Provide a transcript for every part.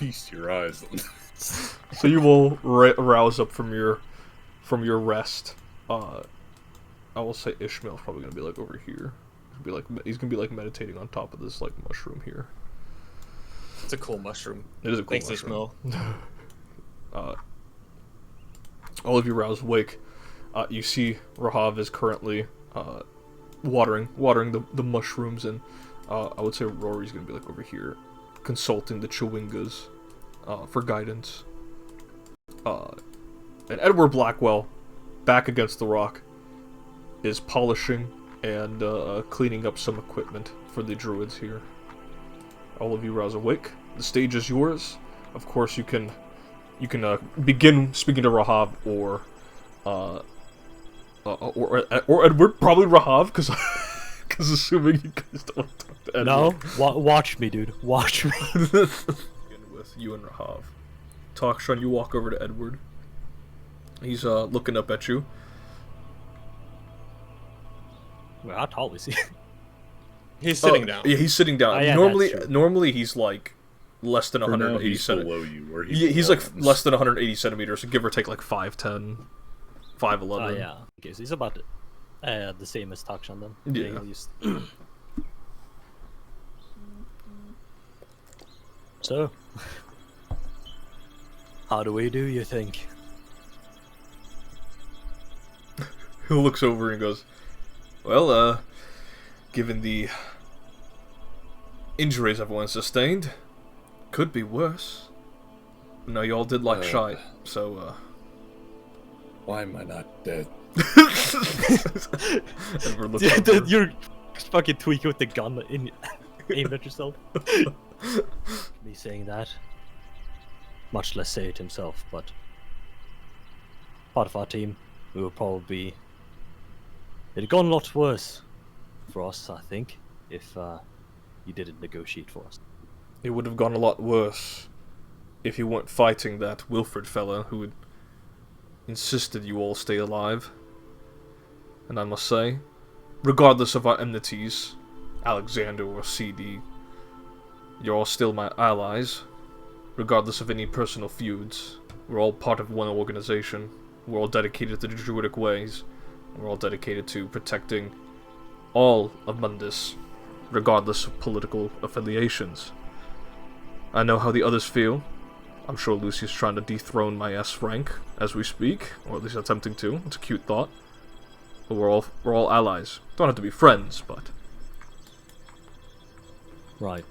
Feast your eyes on So you will rouse up from your rest. I will say Ishmael's probably gonna be like over here. He's gonna be like meditating on top of this like mushroom here. It's a cool mushroom. It is a cool Thanks, mushroom. Ishmael. All of you rouse awake. You see Rahav is currently watering the mushrooms, and I would say Rory's gonna be like over here, consulting the Chewingas for guidance. And Edward Blackwell, back against the rock, is polishing and cleaning up some equipment for the druids here. All of you rouse awake. The stage is yours. Of course, you can begin speaking to Rahav or Edward, probably Rahav, because assuming you guys don't want to talk to Edward. No, watch me, dude. Watch me. Begin with you and Rahav. Takshan, you walk over to Edward. He's looking up at you. Well, how tall is he? He's sitting down. Yeah, he's sitting down. Oh, yeah, normally he's like less than 180 he's centimeters. below you, or He's like less than 180 centimeters, so give or take like 5'10", 5'11". Oh yeah. Okay, so he's about the same as Takshan then. Yeah. He'll use- So, how do we do, you think? He looks over and goes, well, given the injuries everyone sustained, could be worse. No, y'all did like shy, so, Why am I not dead? Edward looks over. You're fucking tweaking with the gun aimed at yourself. Me saying that, much less say it himself, but part of our team, we would probably it'd gone a lot worse for us, I think, if you didn't negotiate for us. It would have gone a lot worse if you weren't fighting that Wilfred fella who had insisted you all stay alive. And I must say, regardless of our enmities, Alexander or CD, you're all still my allies. Regardless of any personal feuds, we're all part of one organization. We're all dedicated to the Druidic ways. We're all dedicated to protecting all of Mundus, regardless of political affiliations. I know how the others feel. I'm sure Lucy's trying to dethrone my S rank as we speak, or at least attempting to. It's a cute thought. But we're all allies. Don't have to be friends, but Right.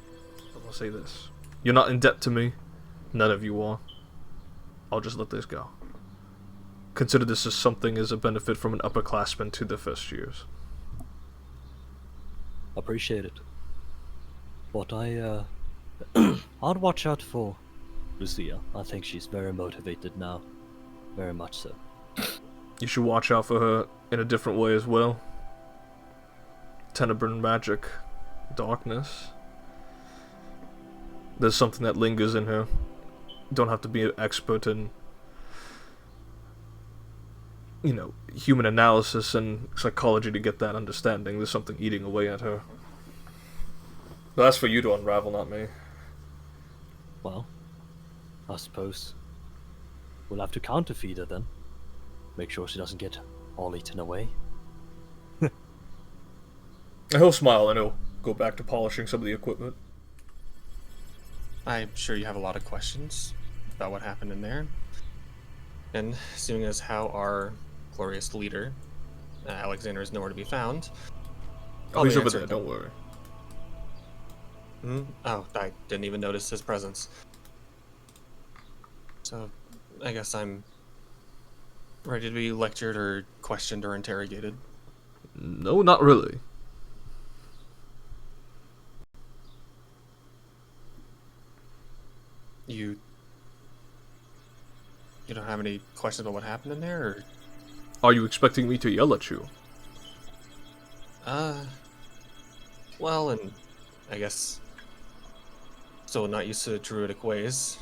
I'll say this. You're not in debt to me. None of you are. I'll just let this go. Consider this as something as a benefit from an upperclassman to the first years. Appreciate it. But I'd watch out for Lucia. I think she's very motivated now. Very much so. You should watch out for her in a different way as well. Tenebrine magic. Darkness. There's something that lingers in her. You don't have to be an expert in, you know, human analysis and psychology to get that understanding. There's something eating away at her. But that's for you to unravel, not me. Well, I suppose we'll have to counterfeed her then. Make sure she doesn't get all eaten away. And he'll smile and he'll go back to polishing some of the equipment. I'm sure you have a lot of questions about what happened in there. And seeing as how our glorious leader, Alexander, is nowhere to be found. Oh, he's over answer there, them. don't worry. Oh, I didn't even notice his presence. So, I guess I'm ready to be lectured or questioned or interrogated. No, not really. You don't have any questions about what happened in there, or? Are you expecting me to yell at you? Well, and I guess still not used to druidic ways.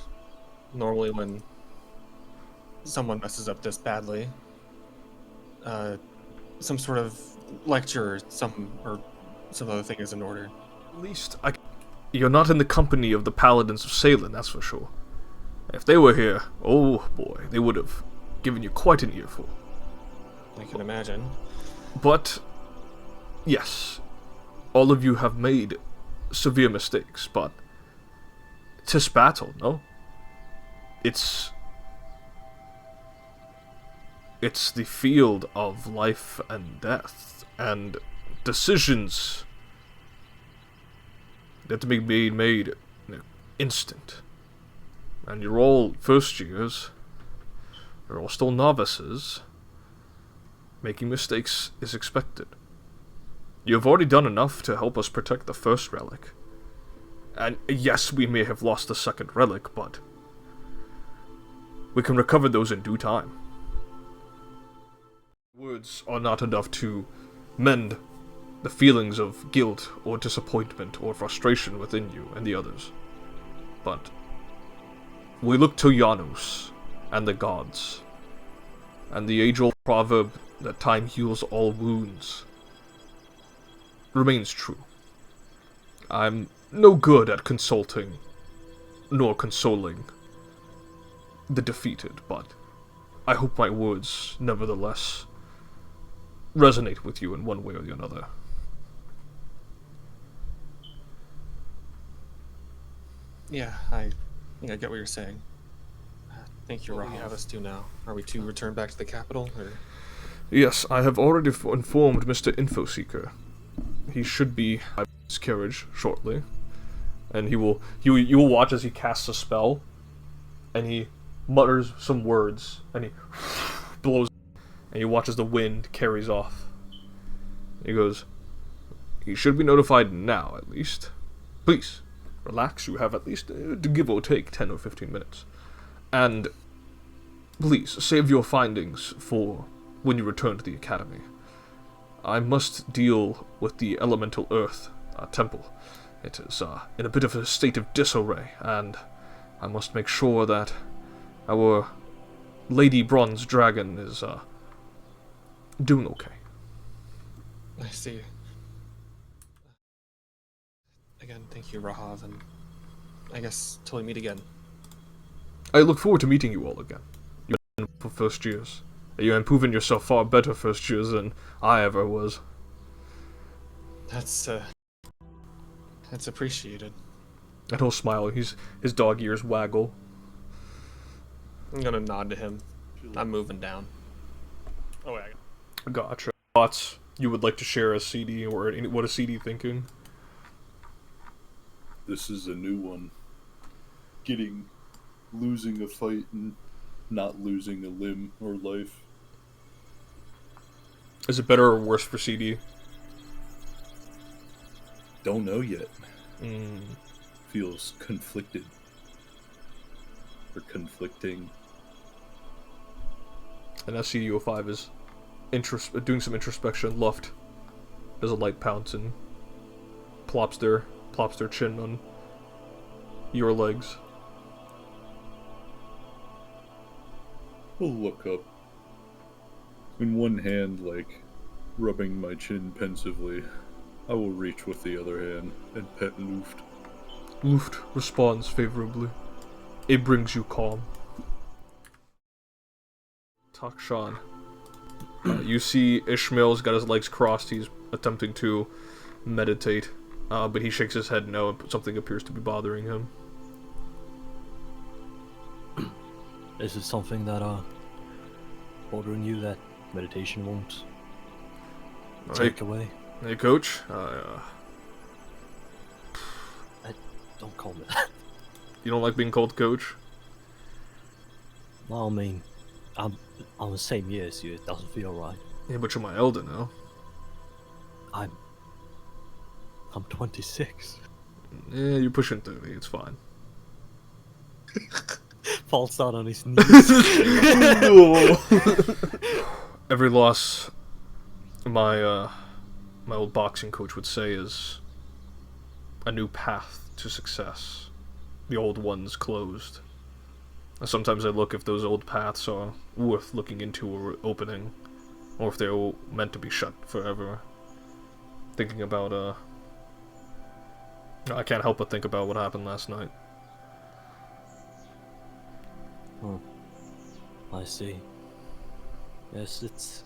Normally when someone messes up this badly, some sort of lecture or some other thing is in order. At least, you're not in the company of the Paladins of Salem, that's for sure. If they were here, oh boy, they would have given you quite an earful. I can imagine. But, yes, all of you have made severe mistakes, but 'tis battle, no? It's the field of life and death, and decisions that have to be made in an instant. And you're all first years, you're all still novices. Making mistakes is expected. You have already done enough to help us protect the first relic. And yes, we may have lost the second relic, but we can recover those in due time. Words are not enough to mend the feelings of guilt or disappointment or frustration within you and the others. But we look to Janus and the gods, and the age-old proverb that time heals all wounds remains true. I'm no good at consulting nor consoling the defeated, but I hope my words nevertheless resonate with you in one way or the other. Yeah, I think I get what you're saying. Thank you, Rahav. What do you have us do now? Are we to return back to the capital, or...? Yes, I have already informed Mr. Infoseeker. He should be at his carriage shortly, and you will watch as he casts a spell, and he mutters some words, and he blows, and you watch as the wind carries off. He goes, "He should be notified now, at least. Please, relax, you have at least, to give or take, 10 or 15 minutes. And please, save your findings for when you return to the academy. I must deal with the elemental earth temple. It is in a bit of a state of disarray, and I must make sure that our Lady Bronze Dragon is doing okay." I see. Again, thank you, Rahav, and I guess till we meet again. I look forward to meeting you all again. You're for first years. You have proven yourself far better first years than I ever was. That's appreciated. And he'll smile. His dog ears waggle. I'm gonna nod to him. I'm moving down. Oh wait, Gotcha. Thoughts you would like to share as CD, or what is CD thinking? This is a new one. Losing a fight and not losing a limb or life. Is it better or worse for CD? Don't know yet. Mm. Feels conflicted. Or conflicting. And SCD-05 is doing some introspection. Luft does a light pounce and plops their chin on your legs. I'll look up. In one hand, rubbing my chin pensively, I will reach with the other hand and pet Luft. Luft responds favorably. It brings you calm. Takshan. You see Ishmael's got his legs crossed. He's attempting to meditate, but he shakes his head no, and something appears to be bothering him. Is it something that bothering you that meditation won't take away? Hey, Coach. Don't call me that. You don't like being called Coach? Well, I mean, I'm the same year as you. It doesn't feel right. Yeah, but you're my elder now. I'm 26. Yeah, you're pushing 30. It's fine. Falls down on his knees. Every loss my old boxing coach would say is a new path to success. The old one's closed. Sometimes I look if those old paths are worth looking into or opening, or if they're meant to be shut forever. Thinking about, I can't help but think about what happened last night. Oh, I see. Yes, it's...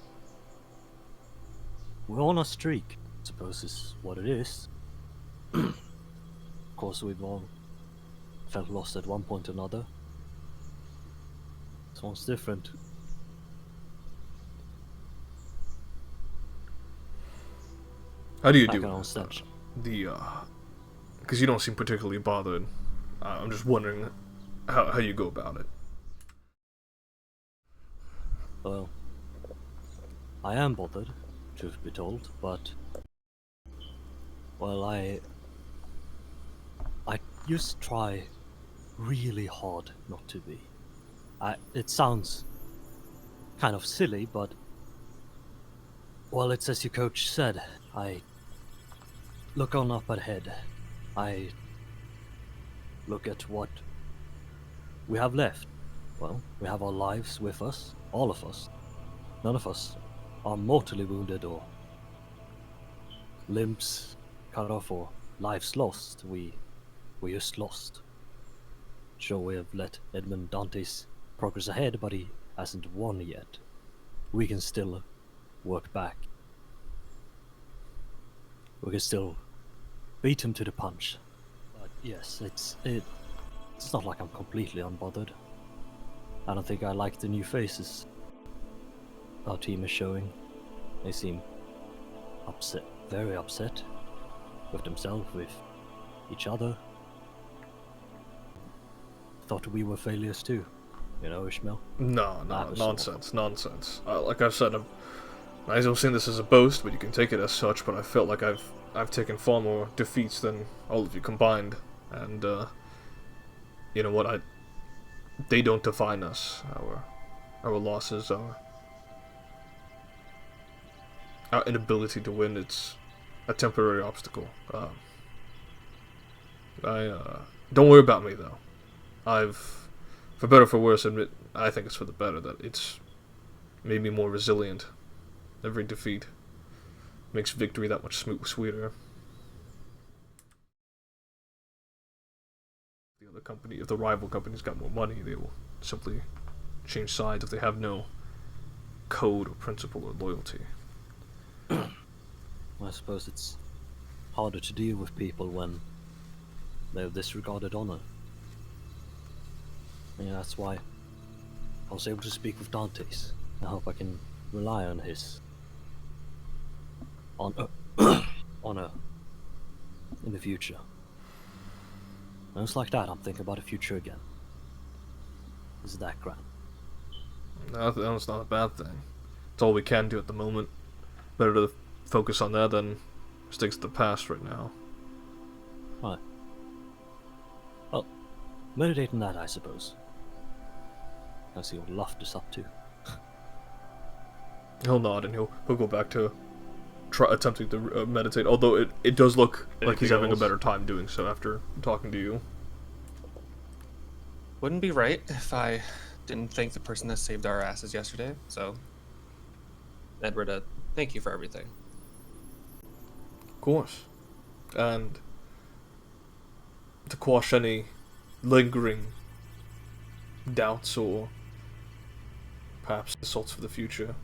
We're on a streak, I suppose is what it is. Of course, we've all felt lost at one point or another. This one's different. How do you Back do on it? stage. Because you don't seem particularly bothered. I'm just wondering how you go about it. Well, I am bothered, truth be told, but... Well, I used to try really hard not to be. It sounds kind of silly, but... Well, it's as your coach said, I look on up ahead. I look at what we have left. Well, we have our lives with us, all of us. None of us are mortally wounded or limbs cut off or lives lost. We're just lost. Sure, we have let Edmund Dante's progress ahead, but he hasn't won yet. We can still work back. We can still beat him to the punch. But yes, it's not like I'm completely unbothered. I don't think I like the new faces our team is showing. They seem upset, very upset with themselves, with each other. Thought we were failures too, you know, Ishmael? No, That was nonsense. Like I've said, I don't see this as a boast, but you can take it as such. But I felt like I've taken far more defeats than all of you combined, and you know what? They don't define us. Our losses, our inability to win. It's a temporary obstacle. Don't worry about me though. For better or for worse, I think it's for the better that it's made me more resilient. Every defeat makes victory that much sweeter. If the rival company's got more money, they will simply change sides if they have no code or principle or loyalty. I suppose it's harder to deal with people when they have disregarded honor. Yeah, that's why I was able to speak with Dante's. I hope I can rely on his honor in the future. And it's like that I'm thinking about the future again. Is that grand? That's not a bad thing. It's all we can do at the moment. Better to focus on that than stick to the past right now. Right. Well, meditate on that, I suppose. I see what Luft is up to. He'll nod and he'll go back to attempting to meditate. Although it does look like he's having a better time doing so after talking to you. Wouldn't be right if I didn't thank the person that saved our asses yesterday. So, Edward, thank you for everything. Of course. And to quash any lingering doubts or perhaps assaults for the future,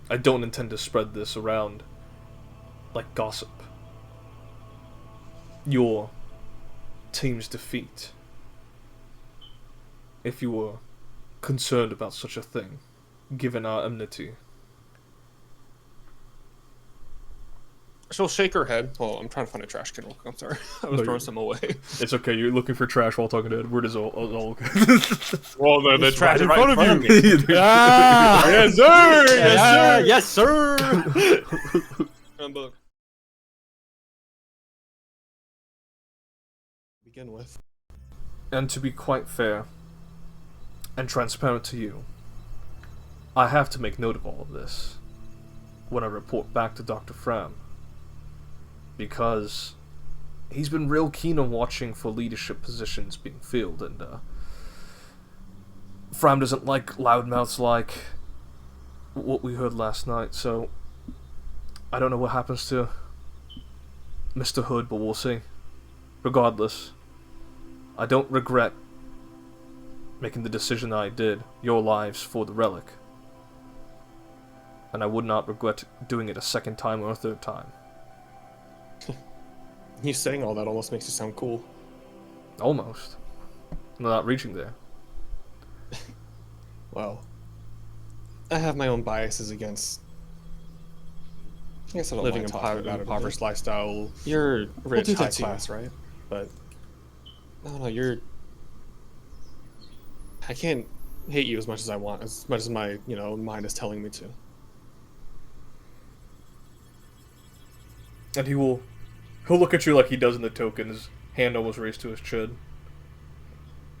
I don't intend to spread this around like gossip. Your team's defeat, if you were concerned about such a thing, given our enmity. She'll shake her head. Well, I'm trying to find a trash can real quick. I'm sorry. I was throwing some away. It's okay, you're looking for trash while talking to Edward is all okay. Well, the trash in front of you. me. Ah! Yes, sir! Yes, sir! Begin with. And to be quite fair and transparent to you, I have to make note of all of this when I report back to Dr. Fram, because he's been real keen on watching for leadership positions being filled, and Fram doesn't like loudmouths like what we heard last night, so I don't know what happens to Mr. Hood, but we'll see. Regardless, I don't regret making the decision that I did, your lives for the relic. And I would not regret doing it a second time or a third time. You saying all that almost makes you sound cool. Almost. I'm not reaching there. Well, I have my own biases against I guess I don't living mind in talking about an it a impoverished bit. lifestyle. You're rich, do high that too. class, right? But no, you're. I can't hate you as much as I want, as much as my mind is telling me to. And he'll look at you like he does in the token, his hand almost raised to his chin.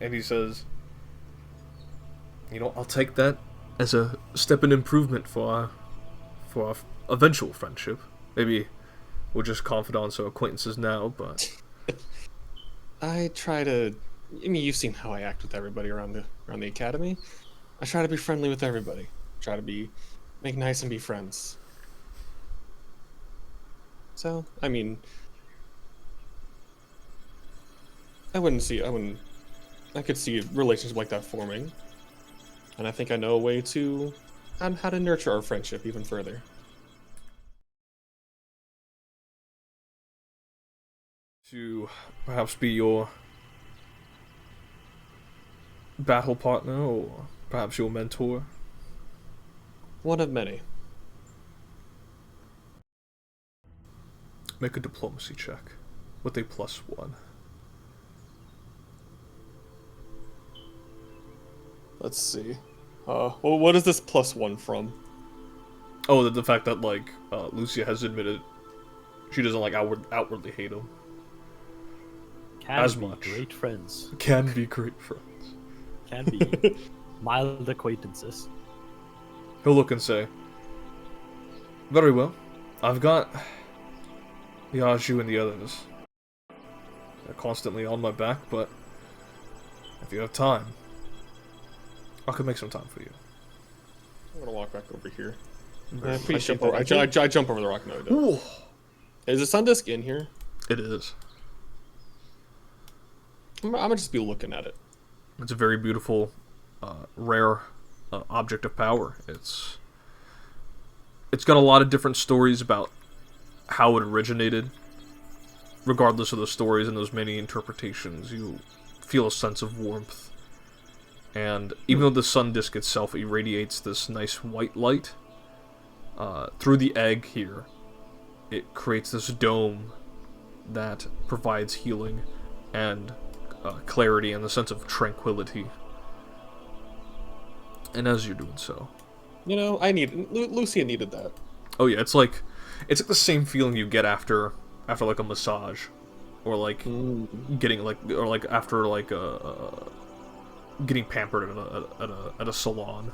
And he says, I'll take that as a step in improvement for our eventual friendship. Maybe we're just confidants or acquaintances now, but I try to. I mean, you've seen how I act with everybody around the academy. I try to be friendly with everybody. Try to make nice and be friends. So, I mean, I could see a relationship like that forming. And I think I know a way on how to nurture our friendship even further. to perhaps be your battle partner or perhaps your mentor. One of many. Make a diplomacy check with a +1. Let's see. Well, what is this +1 from? Oh, the fact that Lucia has admitted she doesn't outwardly hate him. Can As be much. great friends. Can be great friends. Can be mild acquaintances. He'll look and say, "Very well. I've got Yaju and the others. They're constantly on my back, but if you have time, I could make some time for you." I'm gonna walk back over here. Very I jump over the rock. No, I don't. Ooh. Is the sun disk in here? It is. I'm gonna just be looking at it. It's a very beautiful, rare object of power. It's got a lot of different stories about how it originated. Regardless of the stories and those many interpretations, you feel a sense of warmth. And even though the sun disk itself irradiates this nice white light, through the egg here, it creates this dome that provides healing and clarity and the sense of tranquility. And as you're doing so, Lucia needed that. oh yeah, it's like the same feeling you get after like a massage, or getting after getting pampered at a salon.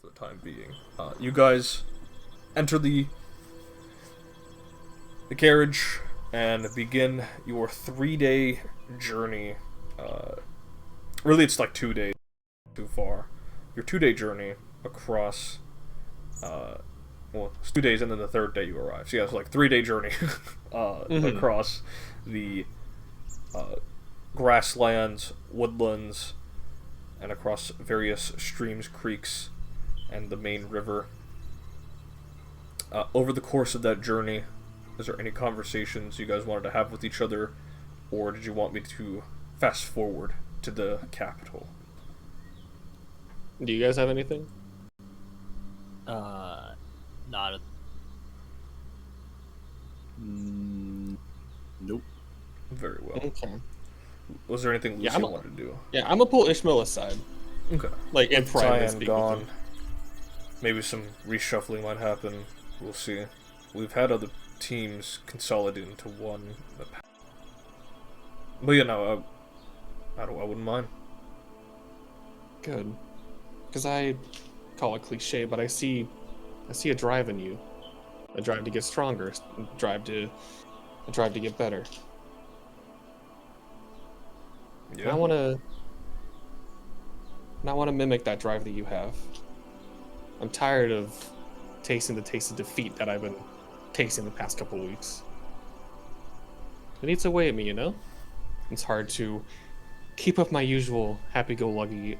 For the time being, you guys enter the carriage and begin your 3-day journey. Really, it's like 2 days too far. Your 2-day journey across. Well, it's 2 days and then the third day you arrive. So yeah, it's like 3-day journey across the grasslands, woodlands, and across various streams, creeks, and the main river. Over the course of that journey, is there any conversations you guys wanted to have with each other, or did you want me to fast forward to the capital? Do you guys have anything? Not. Nope. Very well. Okay. Was there anything Lucia I'm- wanted to do? Yeah, I'm gonna pull Ishmael aside. Okay. Like in private. Cyan speak with gone. him. Maybe some reshuffling might happen. We'll see. We've had other teams consolidate into one. But yeah, no, I wouldn't mind. Good. Because I call it cliche, but I see a drive in you. A drive to get stronger. A drive to get better. And Yeah. I wanna mimic that drive that you have. I'm tired of tasting the taste of defeat that I've been tasting the past couple weeks. It eats away at me, you know? It's hard to keep up my usual happy-go-lucky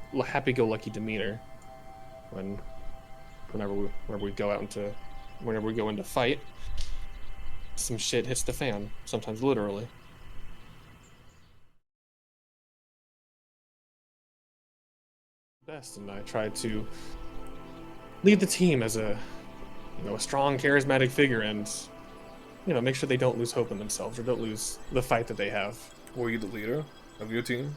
demeanor whenever we go into fight. Some shit hits the fan, sometimes literally. Best, and I try to lead the team as a strong, charismatic figure, and make sure they don't lose hope in themselves or don't lose the fight that they have. Were you the leader of your team?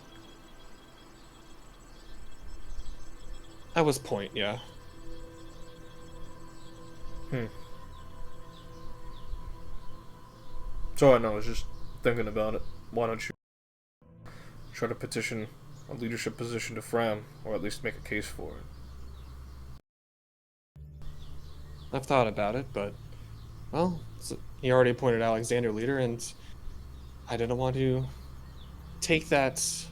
I was point, yeah. So I know, I was just thinking about it. Why don't you try to petition a leadership position to Fram, or at least make a case for it? I've thought about it, but well, he already appointed Alexander leader, and I didn't want to take that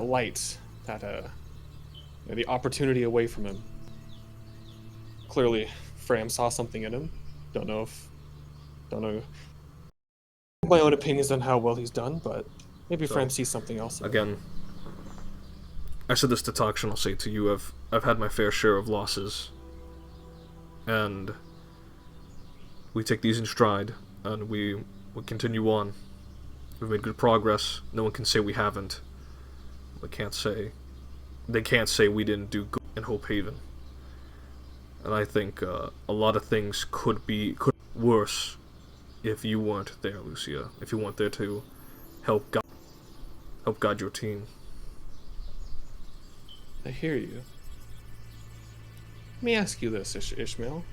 light, the opportunity away from him. Clearly, Fram saw something in him. Don't know my own opinions on how well he's done, but maybe Fram sees something else in him. Again, I said this to Tox, and I'll say it to you, I've had my fair share of losses, and we take these in stride, and we continue on. We've made good progress. No one can say we haven't. They can't say we didn't do good in Hope Haven. And I think a lot of things could be worse if you weren't there, Lucia. If you weren't there to help guide your team. I hear you. Let me ask you this, Ishmael.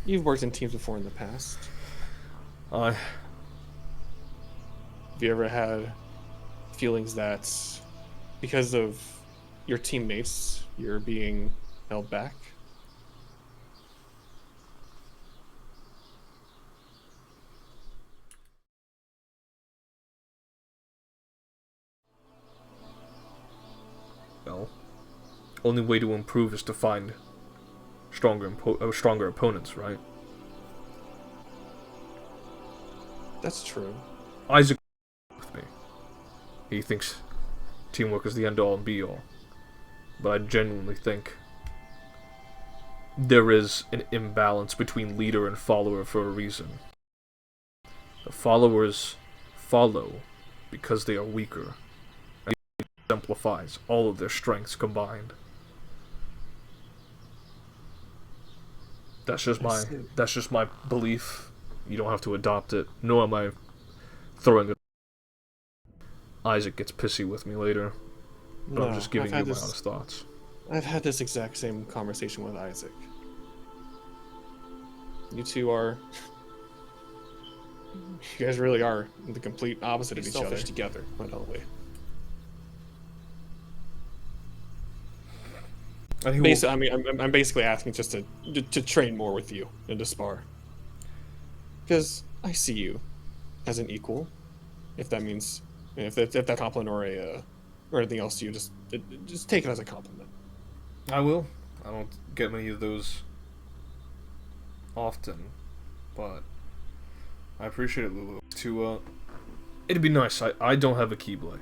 You've worked in teams before in the past. Have you ever had feelings that because of your teammates, you're being held back? Well, only way to improve is to find stronger opponents, right? That's true. Isaac with me. He thinks teamwork is the end-all and be-all. But I genuinely think there is an imbalance between leader and follower for a reason. The followers follow because they are weaker. And it exemplifies all of their strengths combined. That's just my belief. You don't have to adopt it, nor am I throwing it. Isaac gets pissy with me later, but I'm just giving you my honest thoughts. I've had this exact same conversation with Isaac. You two are... You guys really are the complete opposite of each other together, why don't we? I'm basically asking just to train more with you and to spar. Because I see you as an equal, if that means, if that compliment or anything else to you, just take it as a compliment. I will. I don't get many of those often, but I appreciate it, Lulu. It'd be nice. I don't have a Keyblade,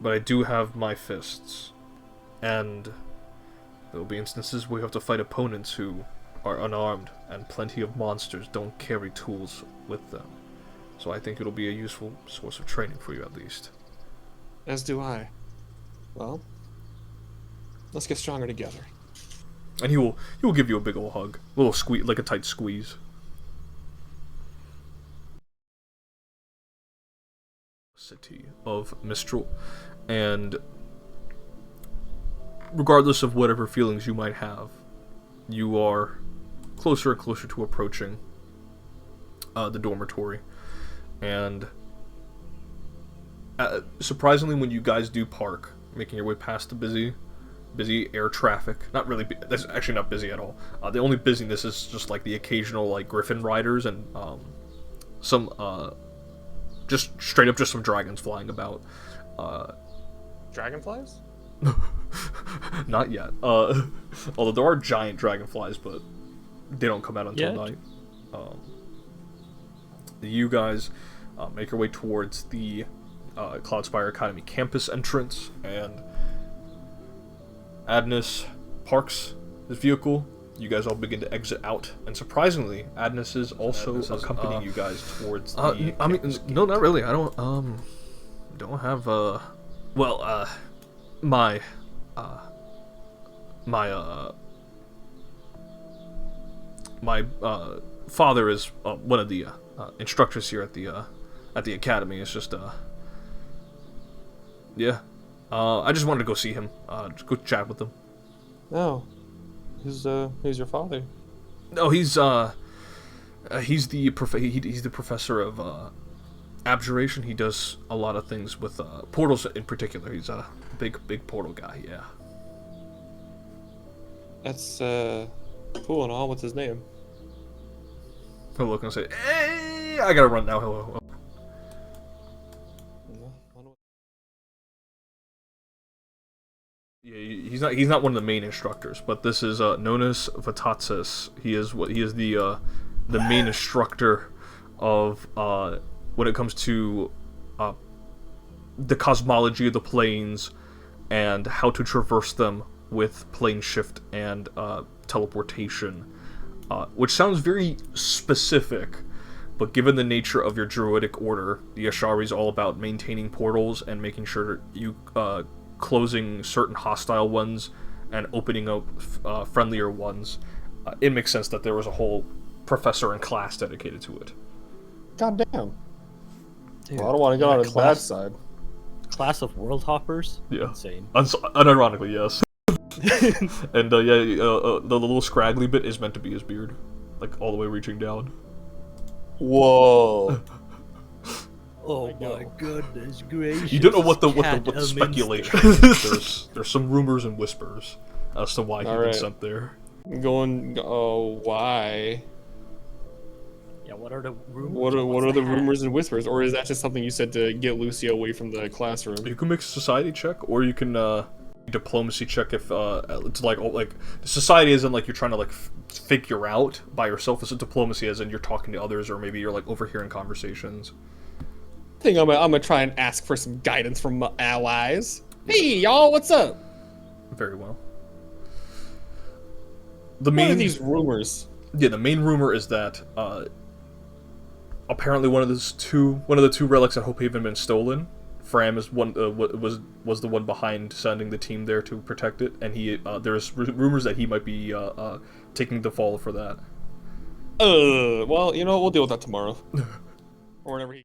but I do have my fists, and there will be instances where you have to fight opponents who are unarmed, and plenty of monsters don't carry tools with them. So I think it'll be a useful source of training for you, at least. As do I. Well, let's get stronger together. And he will give you a big ol' hug, a little squeeze, like a tight squeeze. City of Mistral, and regardless of whatever feelings you might have, you are closer and closer to approaching the dormitory, and surprisingly, when you guys do park, making your way past the busy air traffic, not really, that's actually not busy at all. The only busyness is just like the occasional like griffin riders and some just straight up just some dragons flying about. Dragonflies? Not yet. Although there are giant dragonflies, but they don't come out until night. You guys make your way towards the Cloudspire Academy campus entrance, and Adnus parks his vehicle. You guys all begin to exit out, and surprisingly, Adnus is also accompanying you guys towards the I mean, campus no, gate. not really. I don't have, my, my father is one of the instructors here at the academy. It's just yeah. I just wanted to go see him. Just go chat with him. Oh, who's your father? No, he's the he's the professor of abjuration. He does a lot of things with portals in particular. He's a big portal guy. Yeah. That's cool and all. What's his name? He'll look and say, "Hey, I gotta run now. Hello." Yeah, he's not one of the main instructors, but this is Nonus Vatatsis. He is the main instructor of when it comes to the cosmology of the planes and how to traverse them with plane shift and teleportation, which sounds very specific, but given the nature of your druidic order, the Ashari is all about maintaining portals and making sure you closing certain hostile ones and opening up friendlier ones. It makes sense that there was a whole professor and class dedicated to it. God damn. Dude, Well, I don't want to go on his bad class, side. class of world hoppers? Yeah. Insane. Unironically, yes. And the little scraggly bit is meant to be his beard, like all the way reaching down. Whoa. Oh my goodness gracious. You don't know what the Cat speculation. There's some rumors and whispers as to why he's been sent there. Why? Yeah, what are the rumors? What are the rumors and whispers? Or is that just something you said to get Lucio away from the classroom? You can make a society check, or you can diplomacy check if it's like society isn't like you're trying to figure out by yourself. It's a diplomacy as in you're talking to others, or maybe you're like overhearing conversations. I think I'm gonna try and ask for some guidance from my allies. Hey, y'all, what's up? Very well. What are these rumors? Yeah, the main rumor is that apparently one of the two relics at Hope Haven been stolen. Fram is one was the one behind sending the team there to protect it, and he there's rumors that he might be taking the fall for that. Well, you know, we'll deal with that tomorrow. Or whenever he...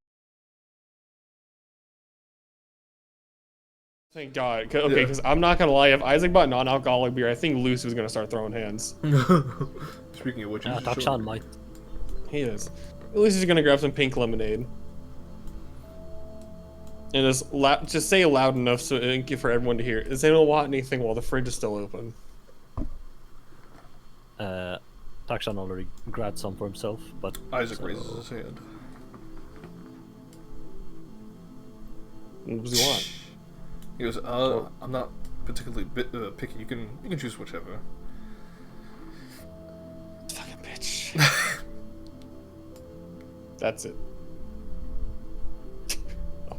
Thank God. Okay, because I'm not gonna lie, if Isaac bought non-alcoholic beer, I think Lucy was gonna start throwing hands. Speaking of which, Dakshan might. He is. Lucy's gonna grab some pink lemonade. And just say it loud enough for everyone to hear. Does anyone want anything while the fridge is still open? Dakshan already grabbed some for himself, but Isaac raises his hand. What does he want? He goes, I'm not particularly picky. You can choose whichever. Fucking bitch. That's it. Oh,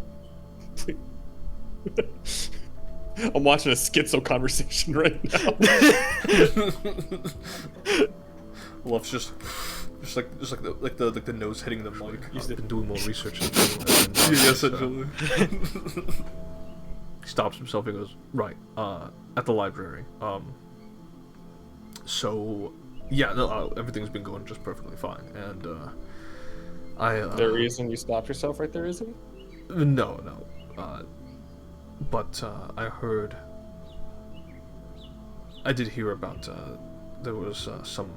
please. I'm watching a schizo conversation right now. Luff's just like the nose hitting the mic. He's been doing more research. Yeah, essentially. He stops himself and goes, right, at the library. So, yeah, no, everything's been going just perfectly fine, and, The reason you stopped yourself right there, isn't it? No, but, I did hear about, there was, some...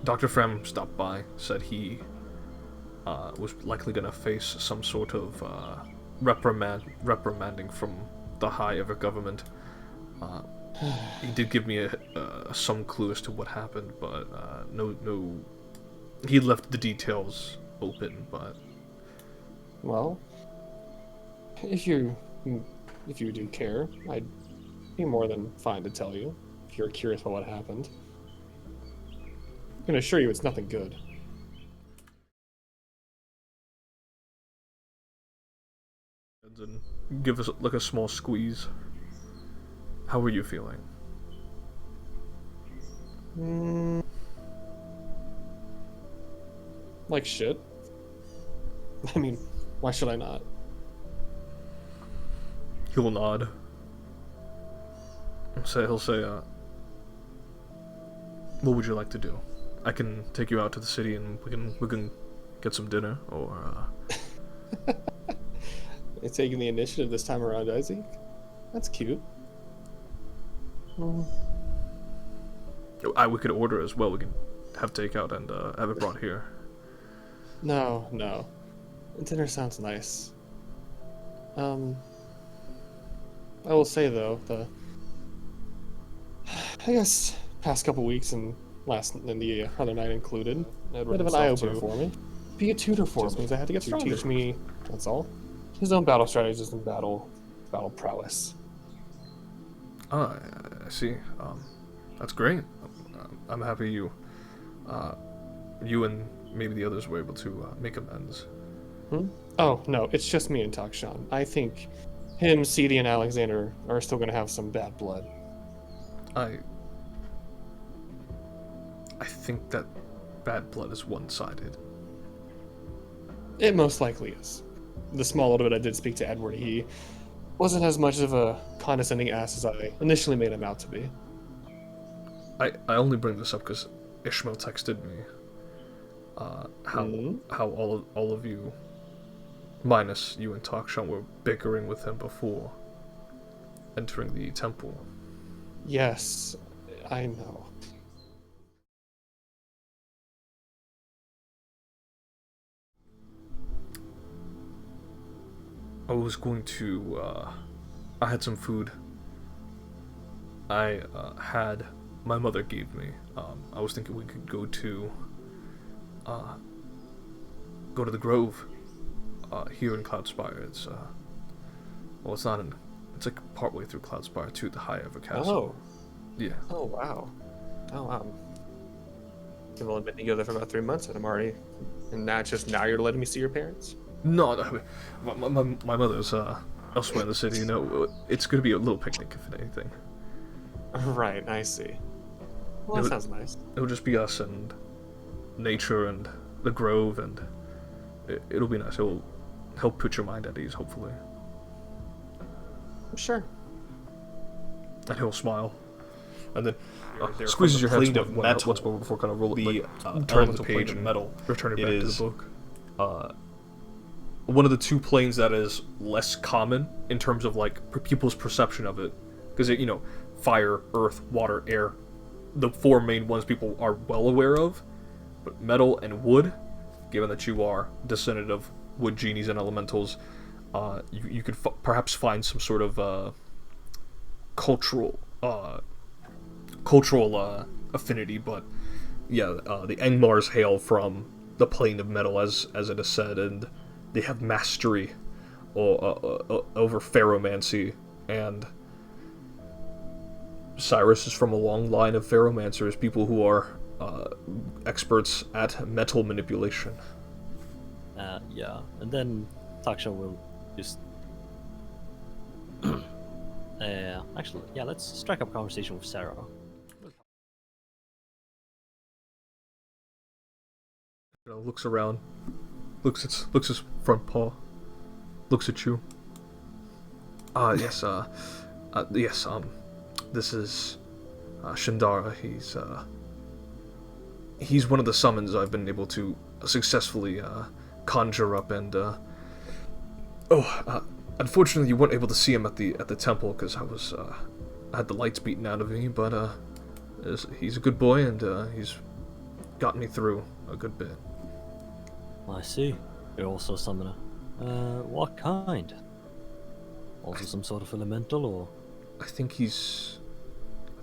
Dr. Frem stopped by, said he, was likely gonna face some sort of, reprimanding from the high of a government. He did give me some clue as to what happened, but no. He left the details open, but Well, if you do care, I'd be more than fine to tell you if you're curious about what happened. I can assure you it's nothing good. and give us like a small squeeze. How are you feeling? Like shit. I mean, why should I not? He'll nod. He'll say, what would you like to do? I can take you out to the city and we can get some dinner, or It's taking the initiative this time around, Isaac. That's cute. we could order as well. We can have takeout and have it brought here. No. Dinner sounds nice. I will say though, I guess past couple weeks and the other night included, a bit of an eye opener for me. Be a tutor for me. I had to get stronger. Teach me. That's all. His own battle strategies and battle prowess. I see. That's great. I'm happy you and maybe the others were able to make amends. Oh no, it's just me and Takshan. I think him, CD, and Alexander are still going to have some bad blood. I think that bad blood is one-sided. It most likely is. The small little bit I did speak to Edward, he wasn't as much of a condescending ass as I initially made him out to be. I only bring this up because Ishmael texted me how all of you, minus you and Takshan, were bickering with him before entering the temple. Yes, I know. I was going to, I had some food my mother gave me. I was thinking we could go to the Grove, here in Cloudspire. It's like partway through Cloudspire to the High Ever Castle. Oh. Yeah. Oh, wow. You've only been together for about 3 months and I'm already... And now you're letting me see your parents? No, my mother's elsewhere in the city. It's gonna be a little picnic, if anything. Right, I see. Well, that sounds nice. It'll just be us and nature and the Grove, and it'll be nice. It'll help put your mind at ease, hopefully. Sure. And he'll smile, and then squeezes your head once more before kind of turn the page and return it back to the book. One of the two planes that is less common in terms of like people's perception of it, because fire, earth, water, air, the four main ones people are well aware of, but metal and wood, given that you are descendant of wood genies and elementals, you could perhaps find some sort of cultural affinity, but yeah, the Angmars hail from the plane of metal, as it is said, and they have mastery over ferromancy, and Cyrus is from a long line of ferromancers, people who are experts at metal manipulation. Yeah, and then Taksha will just... actually, yeah, let's strike up a conversation with Sarah. Looks around, looks his front paw, looks at you. Yes, this is Shindara. He's one of the summons I've been able to successfully conjure up, and unfortunately you weren't able to see him at the temple because I had the lights beaten out of me, but he's a good boy, and he's gotten me through a good bit. I see. You're also a summoner. What kind? Also some sort of elemental, or? I think he's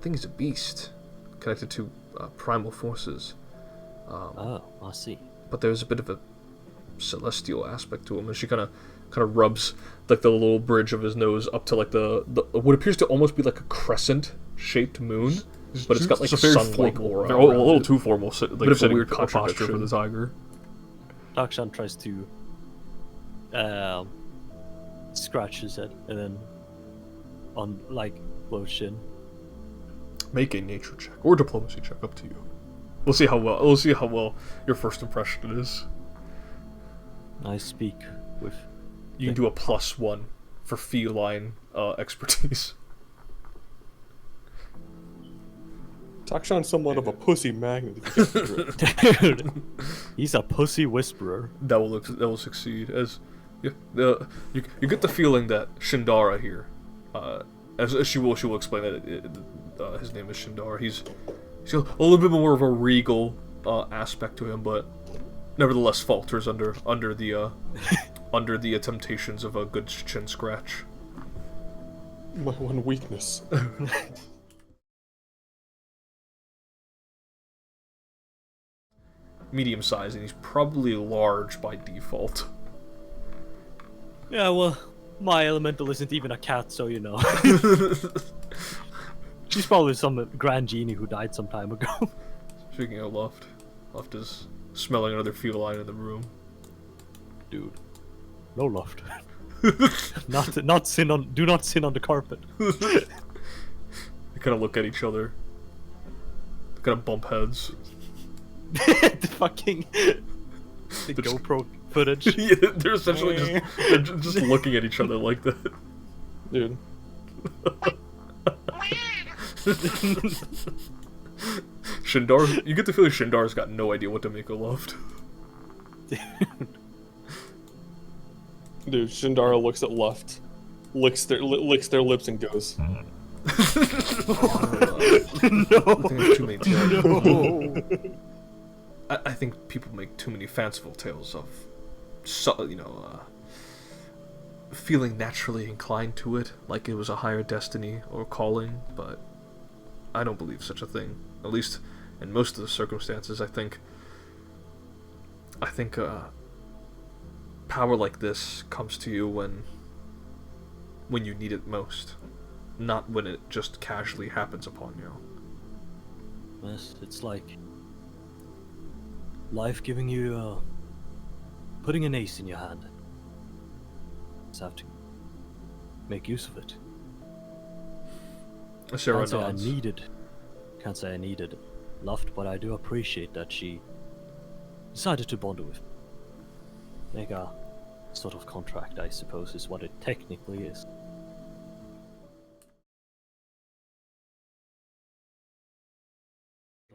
a beast, connected to primal forces. Oh, I see. But there's a bit of a celestial aspect to him, and she kind of rubs like the little bridge of his nose up to like the what appears to almost be like a crescent-shaped moon, but it's got like a sun-like aura. A little too formal. Like bit of a weird posture for the tiger. Dakshan tries to scratch his head, and then on like blows chin. Make a nature check or diplomacy check, up to you. We'll see how well your first impression is. I speak with. You can do a +1 for feline expertise. Takshan's somewhat of a pussy magnet. Dude, he's a pussy whisperer. That will succeed. As you get the feeling that Shindara here, as she will explain that his name is Shindara. He's got a little bit more of a regal aspect to him, but nevertheless falters under the temptations of a good chin scratch. My one weakness. Medium size, and he's probably large by default. Yeah, well, my elemental isn't even a cat, so you know. She's probably some grand genie who died some time ago. Speaking of Luft is smelling another feline in the room. Dude, no loft. not sin on. Do not sin on the carpet. They kind of look at each other. They kind of bump heads. The fucking GoPro footage. Yeah, they're essentially just looking at each other like that. Dude. Shindar, you get the feeling Shindar's got no idea what to make of Luft. Dude, Shindara looks at Luft, licks their lips and goes. No. I think there's too many tales. No. I think people make too many fanciful tales of, feeling naturally inclined to it, like it was a higher destiny or calling, but I don't believe such a thing. At least in most of the circumstances, I think power like this comes to you when you need it most, not when it just casually happens upon you. Yes, it's like life giving you, putting an ace in your hand. Just have to make use of it. Sarah Can't say nods. Can't say I needed Luft, but I do appreciate that she decided to bond with. Make a sort of contract, I suppose, is what it technically is.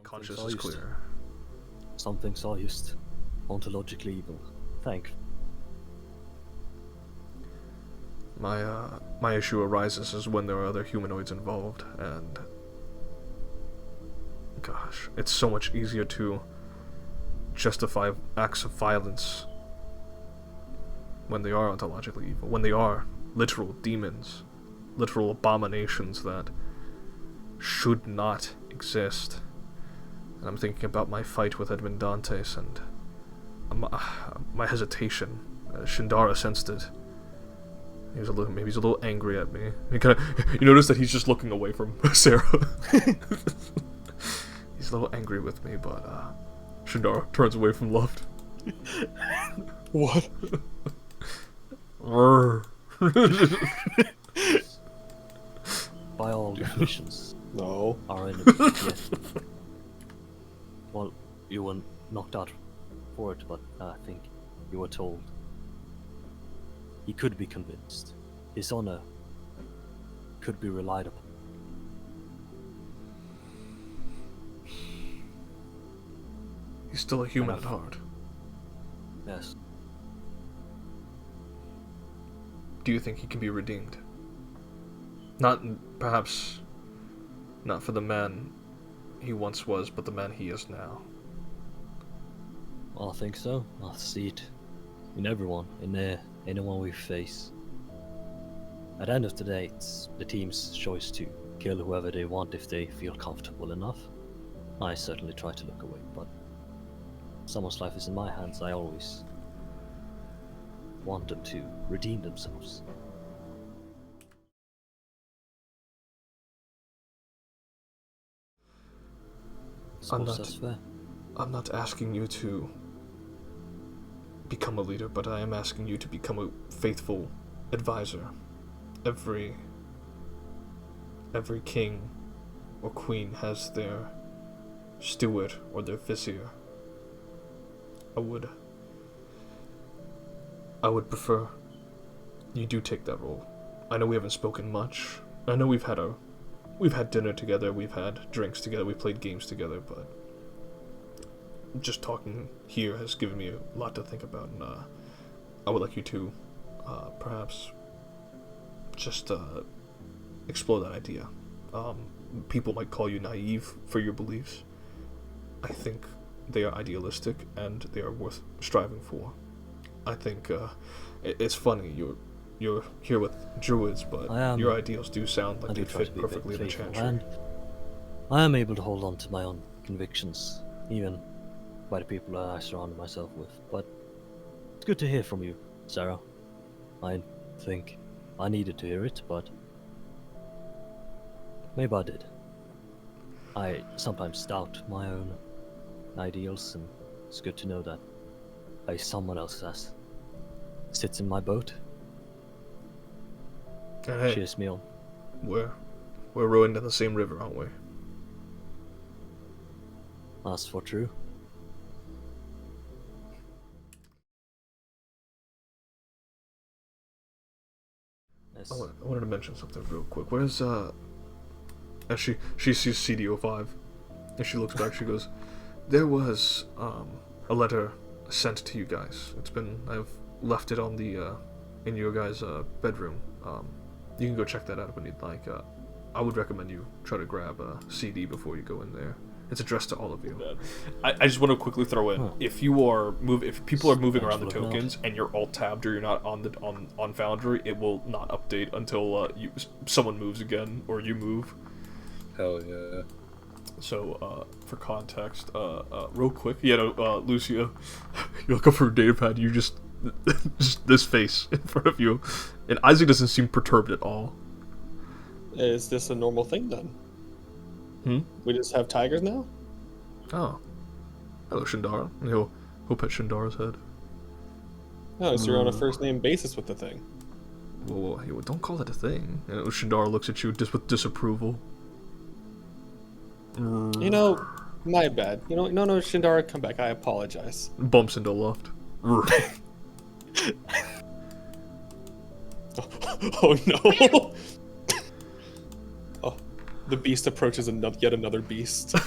Conscious Something's is all used. clear. Something's all used. Ontologically evil. Thank. My issue arises is when there are other humanoids involved, and gosh, it's so much easier to justify acts of violence when they are ontologically evil, when they are literal demons, literal abominations that should not exist. And I'm thinking about my fight with Edmund Dantes and my hesitation. Shindara sensed it. Maybe he's a little angry at me. You notice that he's just looking away from Sarah. He's a little angry with me, but Shindara turns away from Luft. What? By all definitions, No. our enemy. Yes. Well, you were knocked out for it, but I think you were told he could be convinced. His honor could be relied upon. He's still a human at heart. Yes. Do you think he can be redeemed? Perhaps not for the man he once was, but the man he is now. I think so. I see it in everyone, in anyone we face. At the end of the day, it's the team's choice to kill whoever they want if they feel comfortable enough. I certainly try to look away, but someone's life is in my hands. I always want them to redeem themselves. Suppose that's fair. I'm not asking you to become a leader, but I am asking you to become a faithful advisor, every king or queen has their steward or their vizier. I would prefer you do take that role. I know we haven't spoken much. I know we've had dinner together, we've had drinks together, we've played games together, but just talking here has given me a lot to think about, and I would like you to perhaps just explore that idea. People might call you naive for your beliefs. I think they are idealistic and they are worth striving for. I think it's funny you're here with druids, but your ideals do sound like they fit perfectly in the chantry. And I am able to hold on to my own convictions, even by the people that I surround myself with. But it's good to hear from you, Sarah. I think I needed to hear it, but maybe I did. I sometimes doubt my own ideals, and it's good to know that someone else sits in my boat. Hey, cheers me on. We're rowing down the same river, aren't we? That's for true. Yes. I wanted to mention something real quick. Where's and she sees CD05, and she looks back. She goes, "There was a letter sent to you guys. I've left it on the in your guys' bedroom. You can go check that out when you'd like. I would recommend you try to grab a CD before you go in there. It's addressed to all of you." I just want to quickly throw in, if people are moving around the tokens and you're alt tabbed or you're not on Foundry, it will not update until someone moves again or you move. Hell yeah. So for context, real quick, Lucia, you look up her datapad, you just this face in front of you, and Isaac doesn't seem perturbed at all. Is this a normal thing then? We just have tigers now? Oh, hello, Shindara. And he'll pet Shindara's head. No, so you're on a first name basis with the thing. Whoa, don't call that a thing. And Shindara looks at you just with disapproval. You know, my bad. You know, no, Shindara, come back. I apologize. Bumps into Luft. Oh no! Oh, the beast approaches yet another beast. Of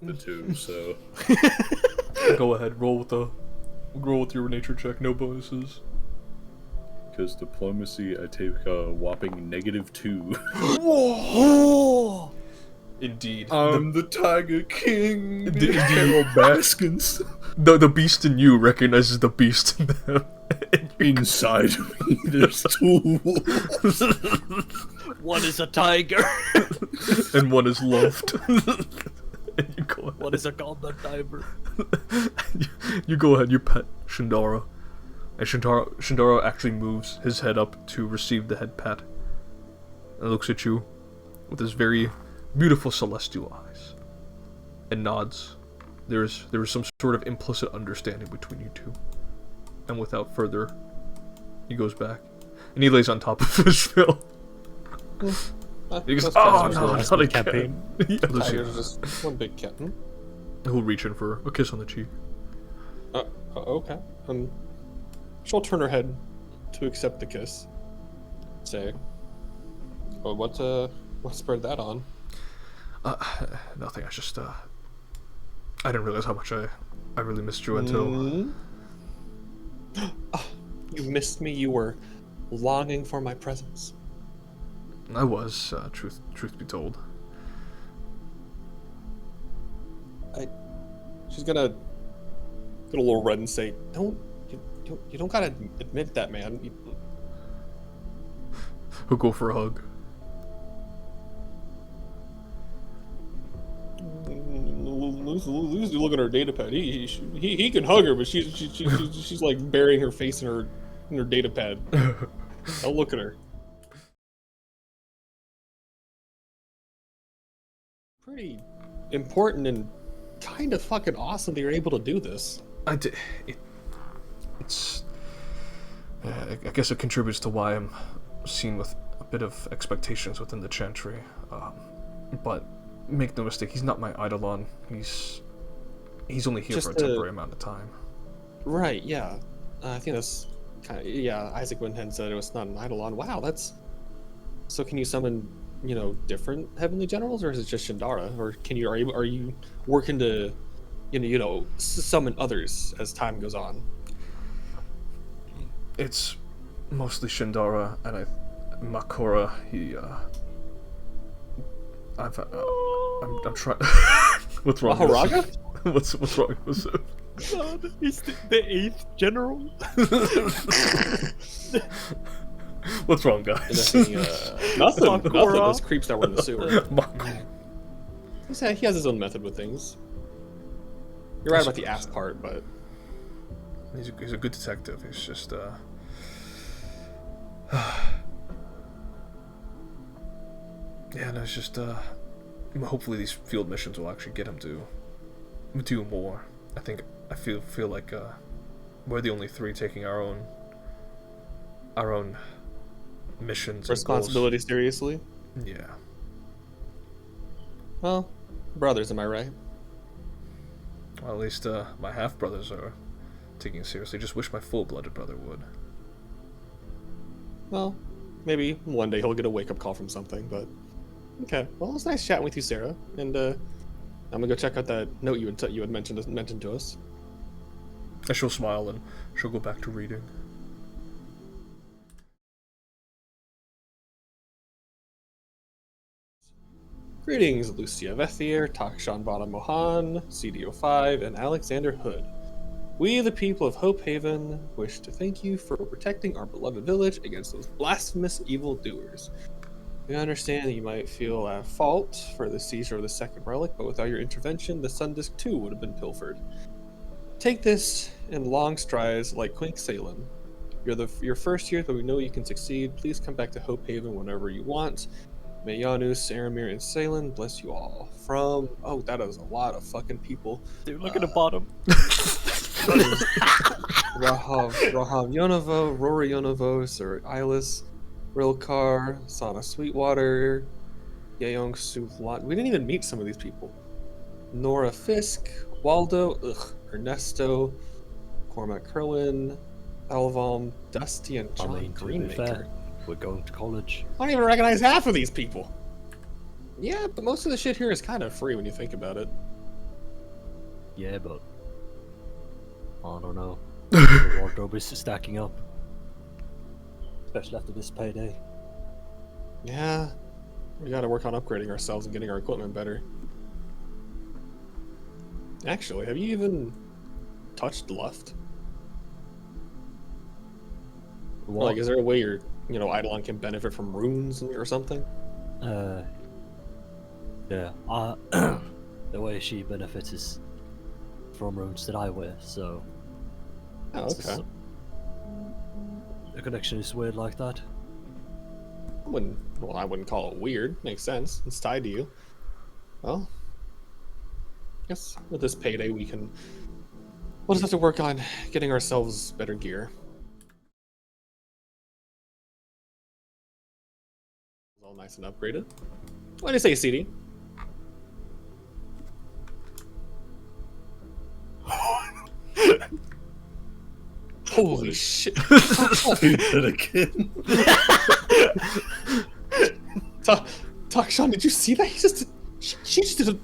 the two, so Go ahead, roll with your nature check. No bonuses. because diplomacy, I take a whopping -2. Whoa! Indeed. I'm the Tiger King. Carol Baskins. The beast in you recognizes the beast in them. Inside me, there's two wolves. One is a tiger. And one is Luft. And you go ahead. One is a combat diver. You go ahead, you pet Shindara. And Shindara actually moves his head up to receive the head pat. And looks at you with his very beautiful celestial eyes. And nods. There is some sort of implicit understanding between you two. And without further, he goes back. And he lays on top of Fishville. He goes, "Oh no, not a campaign." Tigers are just one big cat. He'll reach in for a kiss on the cheek. Okay. She'll turn her head to accept the kiss. Say, "Well, what spurred that on?" Nothing. I just I didn't realize how much I really missed you until. You missed me. You were longing for my presence. I was, truth be told. She's gonna get a little red and say, You don't gotta admit that, man. He'll go for a hug. Lucy, look at her data pad. He can hug her, but she's like burying her face in her data pad. Don't look at her. Pretty important and kind of fucking awesome that you're able to do this. It's. I guess it contributes to why I'm seen with a bit of expectations within the Chantry. But make no mistake, he's not my Eidolon. He's only here Just for a temporary amount of time. Right, yeah. I think that's kind of, yeah, Isaac went ahead and said it was not an Eidolon. Wow, that's... So can you summon, different Heavenly Generals, or is it just Shindara? Or are you working to, summon others as time goes on? It's mostly Shindara, and Makora, I'm trying... What's wrong? Maharaga? What's wrong with it? God, he's the 8th general. What's wrong, guys? Nothing. Nothing. Those creeps that were in the sewer. He has his own method with things. You're right about the ass part, but he's a good detective. He's just yeah, no, it's just hopefully these field missions will actually get him to do more. I feel like we're the only 3 taking our own missions responsibility seriously. And goals. Yeah. Well, brothers, am I right? Well, at least my half brothers are taking it seriously. Just wish my full-blooded brother would. Well, maybe one day he'll get a wake-up call from something, but... Okay, well, it was nice chatting with you, Sarah, and I'm gonna go check out that note you had mentioned to us. And she'll smile, and she'll go back to reading. Greetings, Lucia Vethier, Takshan Bana Mohan, CDO5, and Alexander Hood. We, the people of Hope Haven, wish to thank you for protecting our beloved village against those blasphemous evildoers. We understand that you might feel at fault for the seizure of the second relic, but without your intervention, the Sun Disk too would have been pilfered. Take this in long strides like Quink Salem. You're your first year, but we know you can succeed. Please come back to Hope Haven whenever you want. May Janus, Aramir, and Salen bless you all. From... Oh, that is a lot of fucking people. Dude, look at the bottom. Raham Yonovo, Rory Yonovo, Sir Ilis, Rilkar, Sana Sweetwater, Yeong Sulat. We didn't even meet some of these people. Nora Fisk, Waldo, Ernesto, Cormac Kerwin, Alvom, Dusty, and John Greenmaker. We're going to college. I don't even recognize half of these people. Yeah, but most of the shit here is kind of free when you think about it. Yeah, but I don't know. The wardrobe is stacking up, especially after this payday. Yeah, we gotta work on upgrading ourselves and getting our equipment better. Actually, have you even touched Luft? What? Like, is there a way your Eidolon can benefit from runes or something? Yeah. The way she benefits is from runes that I wear, so... Oh, okay. The connection is weird like that. I wouldn't call it weird. Makes sense. It's tied to you. Well, I guess with this payday we'll just have to work on getting ourselves better gear. It's all nice and upgraded. What do you say, CD? Holy shit! Do that again. Takshan, did you see that? She just did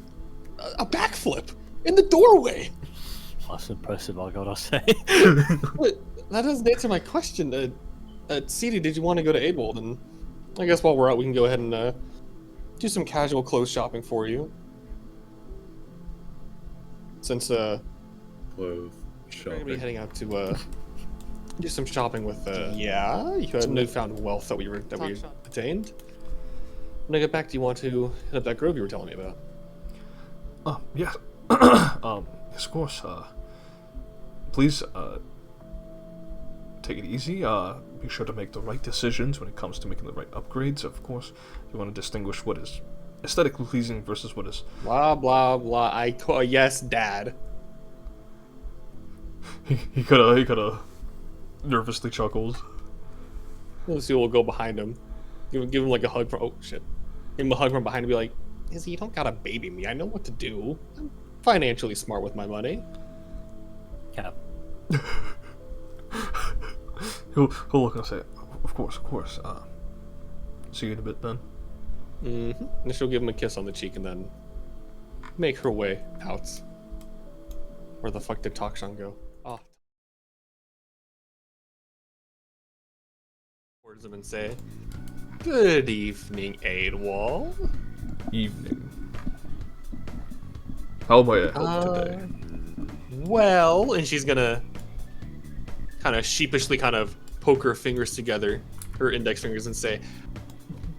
a backflip in the doorway. That's impressive, I gotta say. But that doesn't answer my question. CD, did you want to go to Aidwold? And I guess while we're out, we can go ahead and do some casual clothes shopping for you. Since Clothes we're gonna be shopping. heading out to do some shopping with you had newfound wealth that we attained. When I get back, do you want to hit up that grove you were telling me about? Yeah. Yes, of course. Please, take it easy. Be sure to make the right decisions when it comes to making the right upgrades. Of course, you want to distinguish what is aesthetically pleasing versus what is. Blah blah blah. Yes, Dad. He kind of nervously chuckles. Lucy will go behind him, give him like a hug from. Oh shit! Give him a hug from behind and be like, "Izzy, you don't gotta baby me. I know what to do. I'm financially smart with my money." Cap. He'll look and say, of course. See you in a bit then. Mm-hmm. And she'll give him a kiss on the cheek and then make her way out. Where the fuck did Takshan go? Oh. Towards him and say, "Good evening, Aidwall." Evening. How may I help today? Well, and she's gonna kind of sheepishly kind of poke her fingers together, her index fingers, and say,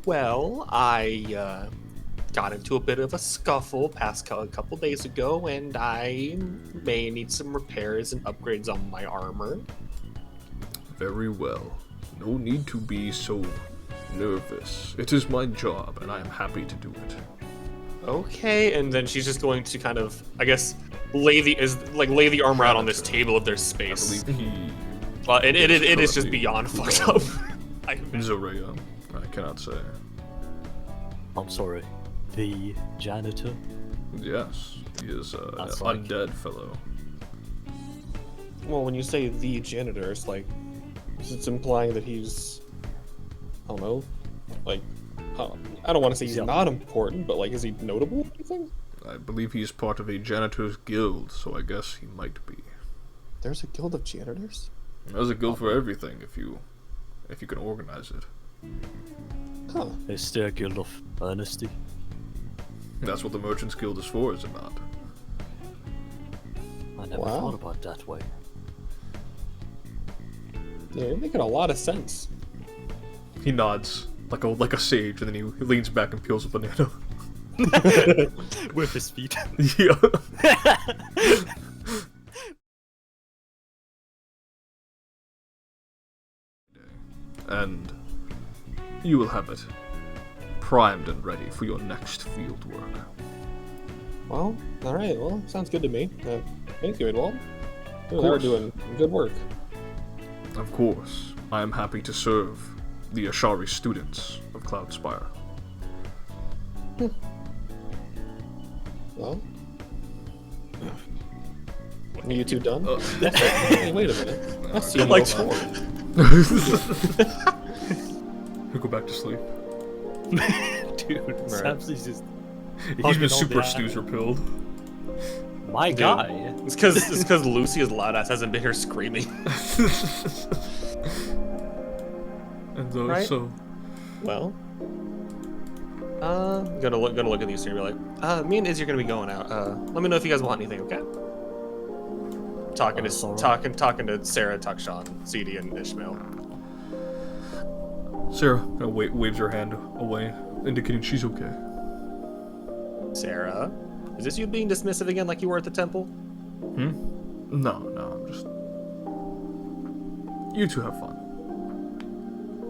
"Well, I got into a bit of a scuffle a couple days ago, and I may need some repairs and upgrades on my armor." Very well. No need to be so nervous. It is my job, and I am happy to do it. Okay, and then she's just going to kind of, I guess, lay the armor out on this table if there's I space. believe he It is just beyond fucked up. Zorea. I cannot say. I'm sorry. The janitor? Yes, he is an That's like- undead fellow. Well, when you say the janitor, it's implying that he's, I don't know, like, I don't want to say he's Yeah. not important, but like, is he notable or anything? I believe he is part of a janitor's guild, so I guess he might be. There's a guild of janitors? There's a guild for everything if you can organize it. Huh. Is there a guild of honesty? That's what the Merchants Guild is for, is it not? I never Wow. thought about it that way. Yeah, you're making a lot of sense. He nods like a sage, and then he leans back and peels a banana. With his feet. Yeah. And you will have it primed and ready for your next field work. Well, alright, well, sounds good to me. Thank you, Edwald. You're course. doing good work. Of course, I am happy to serve the Ashari students of Cloudspire. Well, are you two done? Hey, wait a minute. I see Like- no more. He'll go back to sleep. Dude, Samson's just He's Fucking been all super the- snooze repelled. my guy. It's because Lucy's loud ass hasn't been here screaming. And Right? so Well, gonna look at these two and be like, me and Izzy are gonna be going out. Let me know if you guys want anything, okay? Talking to Sarah, Takshan, CD, and Ishmael. Sarah waves her hand away, indicating she's okay. Sarah, is this you being dismissive again, like you were at the temple? No, I'm just. You two have fun.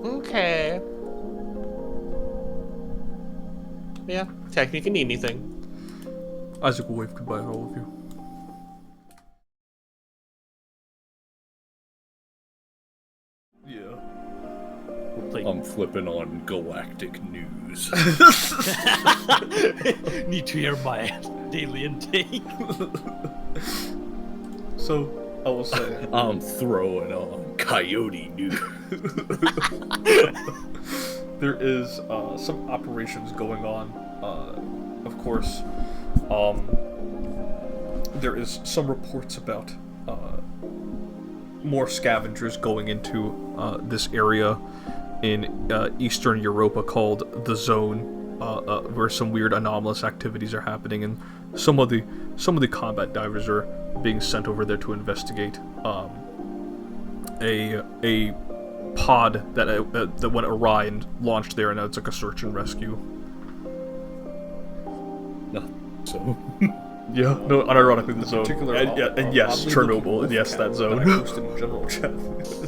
Okay. Yeah, text me if you need anything. Isaac will wave goodbye to all of you. Yeah. I'm flipping on galactic news. Need to hear my daily intake. So, I will say. I'm throwing on coyote news. There is some operations going on. Of course, there is some reports about more scavengers going into this area in Eastern Europa called the Zone, where some weird anomalous activities are happening, and some of the combat divers are being sent over there to investigate. A pod that went awry and launched there, and now it's like a search and rescue. No, so Yeah, no, unironically the zone. particular And yes, oddly Chernobyl, looking and yes, wolf that cat zone. that I posted in general chat.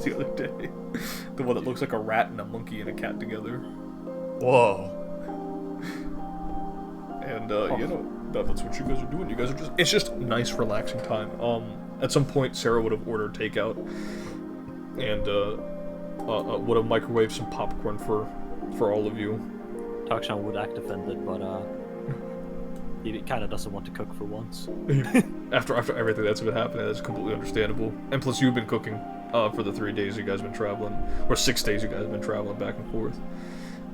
The other day. The one that looks like a rat and a monkey and a cat together. Whoa. And you know, that's what you guys are doing. You guys are just—it's just nice, relaxing time. At some point, Sarah would have ordered takeout, and would have microwaved some popcorn for all of you. Takshan would act offended, but he kind of doesn't want to cook for once. after everything that's been happening, that's completely understandable. And plus, you've been cooking for the 3 days you guys have been traveling, or 6 days you guys have been traveling back and forth.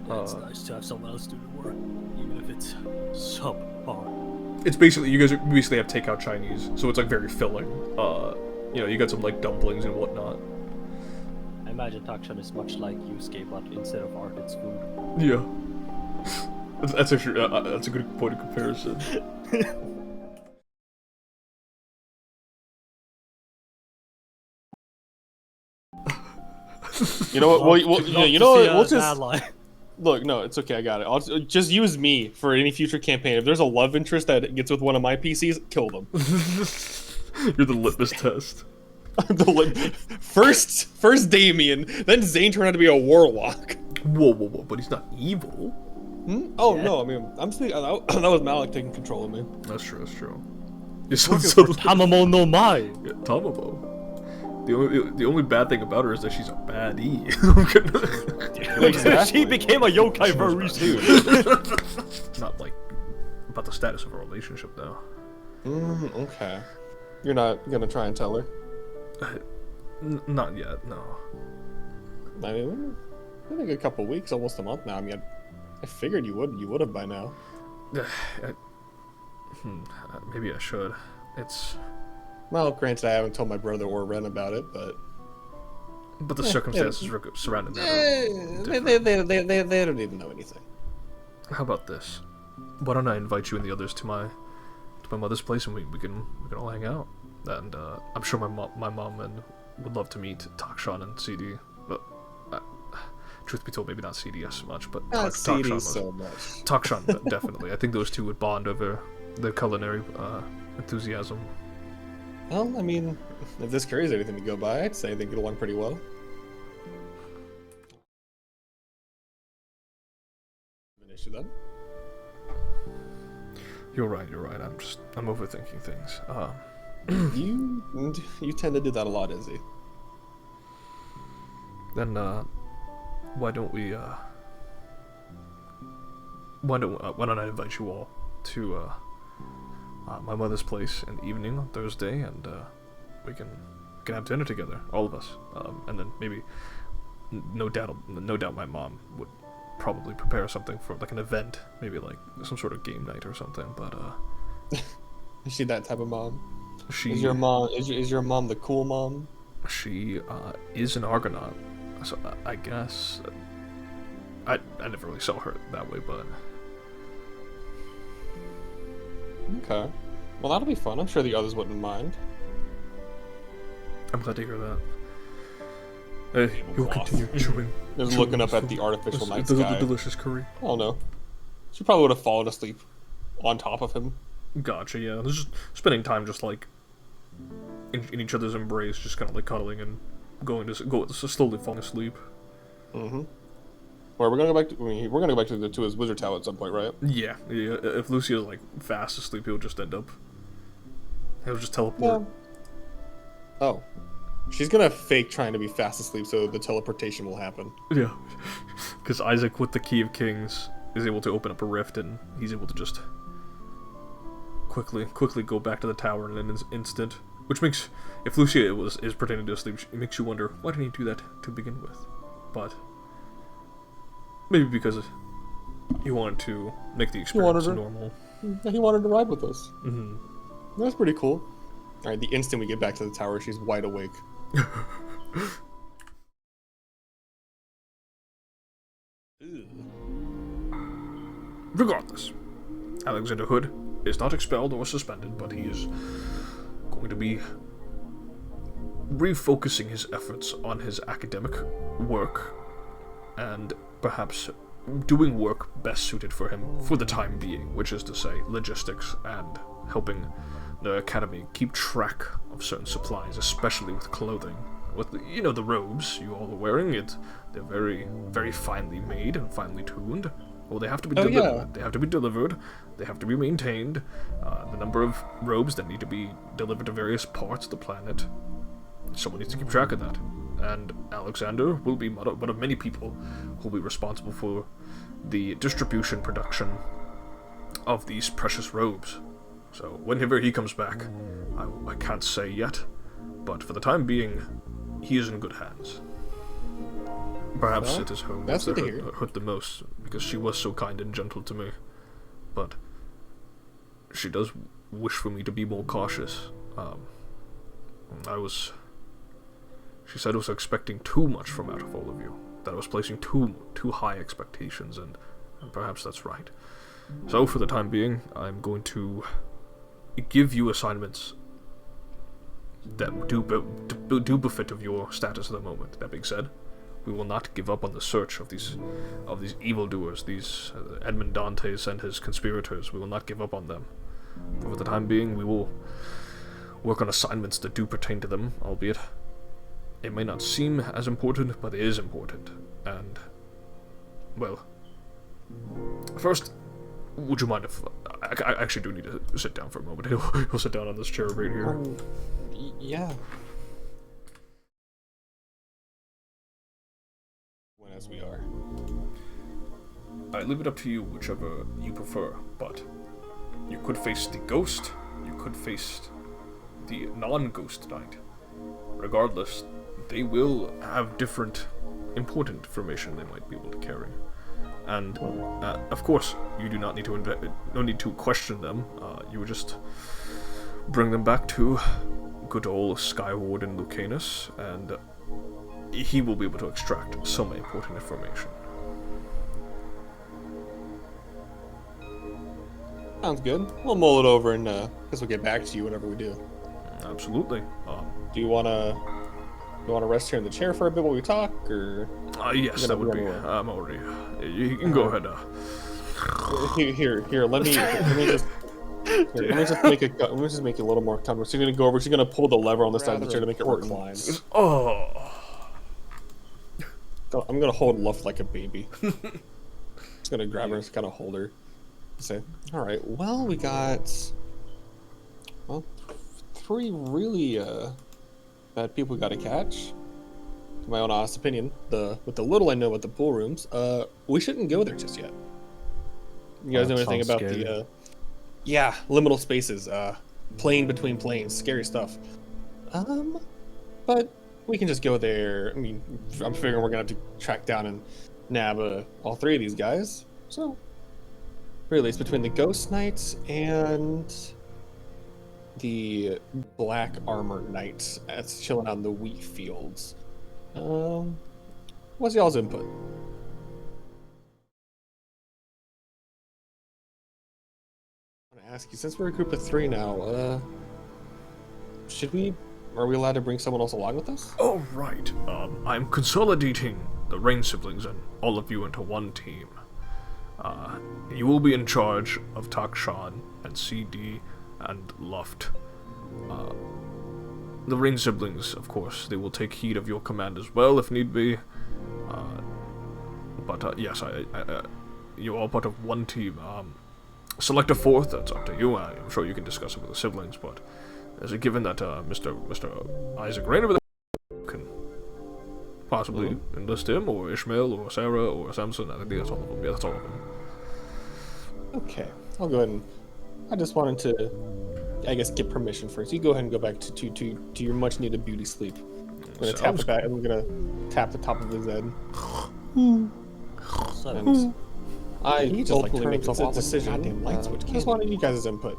It's nice to have someone else do the work, even if it's subpar. It's basically, you guys basically have takeout Chinese, so it's like very filling. You know, you got some like dumplings and whatnot. I imagine Takshan is much like Yusuke, but instead of art, it's food. Yeah. That's actually that's a good point of comparison. You know what? Well, yeah, you know what? We'll just lie. look. No, it's okay. I got it. I'll just use me for any future campaign. If there's a love interest that gets with one of my PCs, kill them. You're the litmus test. First Damien, then Zane turned out to be a warlock. Whoa, but he's not evil. Hmm? Oh no, I mean, I'm speaking. That was Malik taking control of me. That's true. You're Tamamo no Mai. Yeah, Tamamo. The only bad thing about her is that she's a baddie. Exactly. She became a yokai very soon. Not like about the status of our relationship though. Okay. You're not gonna try and tell her? Not yet, no. I mean, I think a couple weeks, almost a month now. I mean, I figured you would have by now. Maybe I should. It's. Well, granted, I haven't told my brother or Ren about it, but the circumstances surrounding that. They don't even know anything. How about this? Why don't I invite you and the others to my mother's place, and we can all hang out. And I'm sure my mom would love to meet Takshan and CD. But truth be told, maybe not CD as much, but CD so much. Takshan definitely. I think those two would bond over their culinary enthusiasm. Well, I mean, if this carries anything to go by, I'd say they get along pretty well. An issue then? You're right. I'm overthinking things. You tend to do that a lot, Izzy. Then why don't I invite you all to my mother's place in the evening on Thursday, and we can have dinner together, all of us, and then maybe no doubt my mom would probably prepare something for like an event, maybe like some sort of game night or something. But is she that type of mom? She is your mom the cool mom? She is an Argonaut, so I guess I never really saw her that way, but okay. Well, that'll be fun. I'm sure the others wouldn't mind. I'm glad to hear that. You'll continue chewing. Just looking up at the artificial night sky. The delicious curry. Oh no. She probably would have fallen asleep on top of him. Gotcha, yeah. There's just spending time just like in each other's embrace, just kind of like cuddling and slowly falling asleep. Mm-hmm. Well, we're gonna go back to his wizard tower at some point, right? Yeah. If Lucia's like fast asleep, he'll just teleport. Yeah. Oh. She's gonna fake trying to be fast asleep so the teleportation will happen. Yeah. Because Isaac, with the Key of Kings, is able to open up a rift, and he's able to just quickly go back to the tower in an instant. Which makes, if Lucia is pretending to sleep, it makes you wonder, why didn't he do that to begin with? But maybe because he wanted to make the experience normal. He wanted to ride with us. Mm-hmm. That's pretty cool. Alright, the instant we get back to the tower, she's wide awake. Regardless, Alexander Hood is not expelled or suspended, but he is going to be refocusing his efforts on his academic work and perhaps doing work best suited for him for the time being, which is to say logistics and helping the academy keep track of certain supplies, especially with clothing. With the robes you all are wearing, they're very, very finely made and finely tuned. Well, they have to be Oh, delivered. yeah. They have to be delivered. They have to be maintained. The number of robes that need to be delivered to various parts of the planet. Someone needs to keep track of that. And Alexander will be one of many people who will be responsible for the distribution, production of these precious robes. So whenever he comes back, I can't say yet, but for the time being, he is in good hands. Perhaps Well, it is her that's that good to hear. hurt the most, because she was so kind and gentle to me. But she does wish for me to be more cautious. She said I was expecting too much from out of all of you. That I was placing too high expectations, and perhaps that's right. So for the time being, I'm going to give you assignments that do befit of your status at the moment. That being said, we will not give up on the search of these evildoers, these Edmund Dantes and his conspirators. We will not give up on them. For the time being, we will work on assignments that do pertain to them, albeit it may not seem as important, but it is important. And, well, first, would you mind if I actually do need to sit down for a moment? He'll sit down on this chair right here. Yeah. As we are. I leave it up to you, whichever you prefer, but you could face the ghost, you could face the non-ghost knight. Regardless, they will have different important information they might be able to carry. And, of course, you do not need to question them. You would just bring them back to good old Skywarden Lucanus, and he will be able to extract some important information. Sounds good. We'll mull it over and guess we'll get back to you whenever we do. Absolutely. Do you wanna rest here in the chair for a bit while we talk, or Yes, that would be. I'm already. You can go ahead. here. Let me just. Let me just make it a little more comfortable. She's gonna go over. She's gonna pull the lever on the side of the chair to make it recline. Oh. I'm gonna hold Luff like a baby. Just gonna grab her and kind of hold her. Say, all right. Well, we got 3 really bad people we gotta catch. In my own honest opinion, with the little I know about the pool rooms, we shouldn't go there just yet. You guys know anything about the liminal spaces, plane between planes, scary stuff. But we can just go there. I mean, I'm figuring we're gonna have to track down and nab all 3 of these guys. So, really, it's between the Ghost Knights and the Black Armored Knights that's chilling out in the wheat fields. What's y'all's input? I want to ask you, since we're a group of 3 now, are we allowed to bring someone else along with us? Oh, right. I'm consolidating the Rain siblings and all of you into one team. You will be in charge of Takshan and CD and Luft. The Rain siblings, of course, they will take heed of your command as well if need be. But yes, you're all part of one team. Select a 4th, that's up to you. I'm sure you can discuss it with the siblings, but is it given that Mr. Isaac Rain over there can possibly enlist him, or Ishmael, or Sarah, or Samson? I think that's all of them. Yeah, that's all of them. Okay, I'll go ahead and... I just wanted to, I guess, get permission first. You go ahead and go back to your much-needed beauty sleep. I'm gonna tap the back. I'm gonna tap the top of his head. And I ultimately make a decision. I just wanted you guys' input.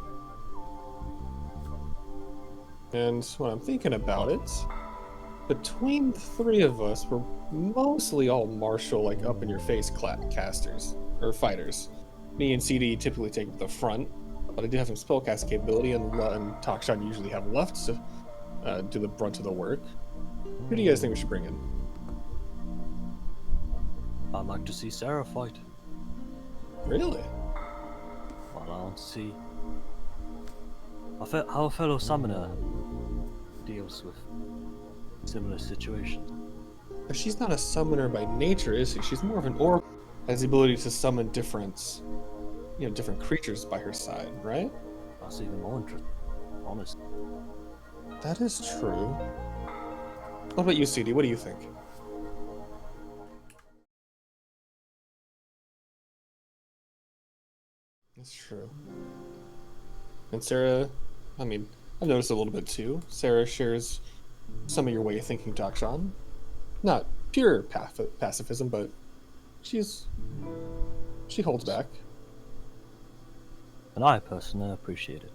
And when I'm thinking about it, between the 3 of us, we're mostly all martial, like up-in-your-face casters or fighters. Me and CD typically take the front, but I do have some spellcast capability, and Takshan usually have left to do the brunt of the work. Who do you guys think we should bring in? I'd like to see Sarah fight. Really? Well, I want to see how a fellow summoner deals with similar situation. But she's not a summoner by nature, is she? She's more of an oracle. has the ability to summon different creatures by her side, right? That's even more interesting. Honest. That is true. What about you, CD? What do you think? That's true. And Sarah, I mean, I've noticed a little bit too. Sarah shares some of your way of thinking, Dakshan. Not pure pacifism, but she holds back. And I personally appreciate it.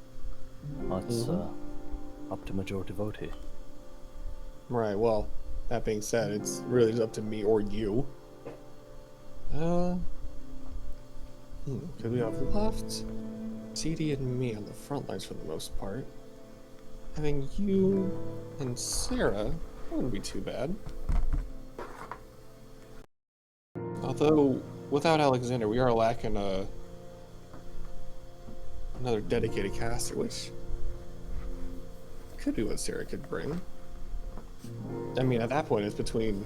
That's up to majority vote here. Right, well, that being said, it's really just up to me or you. Because we have left CD and me on the front lines for the most part. Having you and Sarah wouldn't be too bad. Although, without Alexander, we are lacking another dedicated caster, which could be what Sarah could bring. I mean, at that point, it's between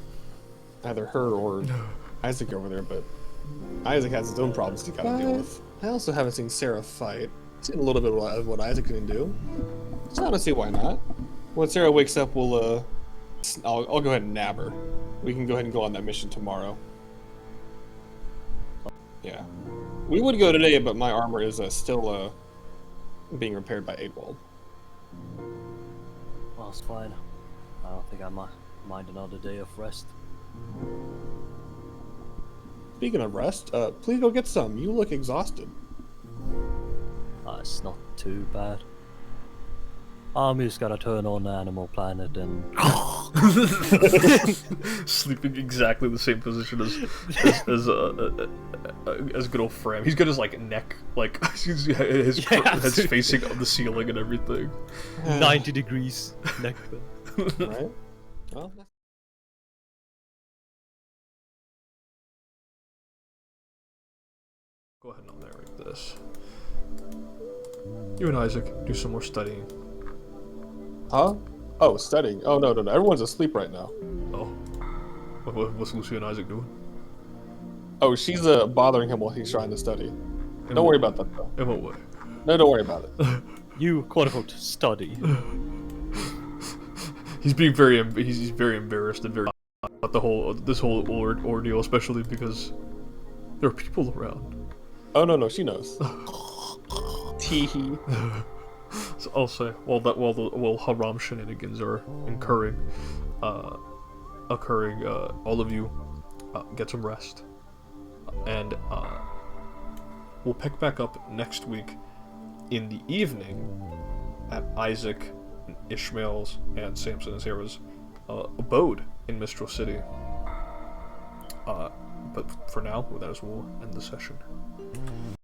either her or Isaac over there, but Isaac has his own problems to gotta deal with. I also haven't seen Sarah fight. I've seen a little bit of what Isaac can do. So I don't see why not. When Sarah wakes up, I'll go ahead and nab her. We can go ahead and go on that mission tomorrow. Yeah. We would go today, but my armor is still being repaired by Aidwald. Well, it's fine. I don't think I might mind another day of rest. Speaking of rest, please go get some. You look exhausted. It's not too bad. I'm just gotta turn on Animal Planet and Sleeping exactly the same position as good old Fram. He's got his like neck, like his head's facing on the ceiling and everything. 90 degrees neck. Right? Well, Go ahead and I'll narrate this. You and Isaac do some more studying. huh? Oh, studying. Oh, no. Everyone's asleep right now. Oh. What's Lucy and Isaac doing? Oh, she's bothering him while he's trying to study. Don't worry about that, though. In what way? No, don't worry about it. You quote-unquote study. He's being very he's very embarrassed and very about this whole ordeal, especially because there are people around. Oh, no, she knows. Teehee. So I'll say, while haram shenanigans are occurring, all of you get some rest, and we'll pick back up next week in the evening at Isaac, and Ishmael's, and Samson and Sarah's abode in Mistral City. But for now, with that, we'll end the session.